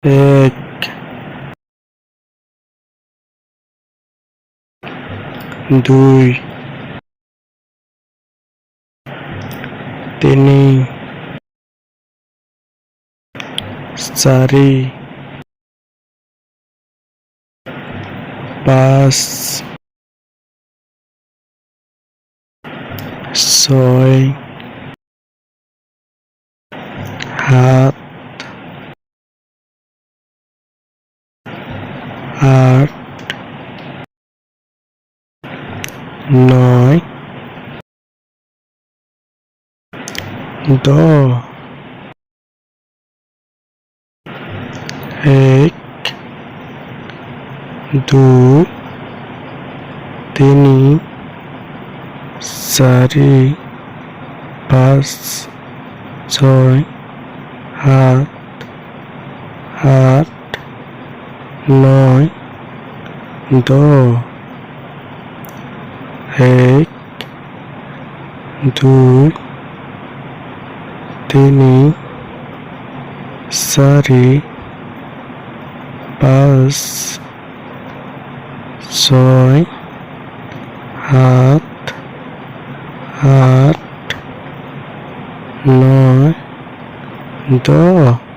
এক, দুই, তিনি, চাৰি, পাঁচ, ছয়, সাত, আঠ, নয়, 10, এক, দুই, তিনি, চাৰি, পাঁচ, ছয়, সাত, আঠ, নয়, 10, এক, দুই, তিনি, চাৰি, পাঁচ, ছয়, সাত, আঠ, নয়, 10